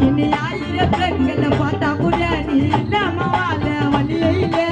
இனி ஆயிரம் பெண்களை பார்த்தா கூட நீ இல்லாம வாழ வழியிலே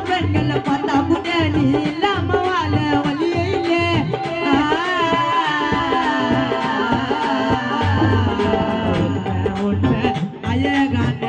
பெண்களை பார்த்தா கூட நீ இல்லாம வாழ வழியிலே உண்மை அழகான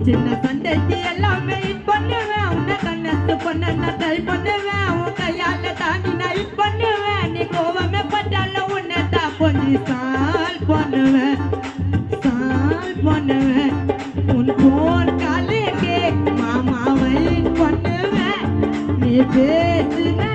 சின்ன சண்டைக்கு எல்லாமே ஹிட் பண்ணுவேன் உன்னை கண்ணத்து பொண்ண ட்ரை பண்ணுவேன் உன் கையால தாண்டி நான் ஹிட் பண்ணுவேன் நீ கோவமே பட்டாலும் உன்னை தான் கொஞ்சம் சால்வ் பண்ணுவேன் உன் போன் காலுக்கு மாமாவை பண்ணுவேன் நீ பேசுன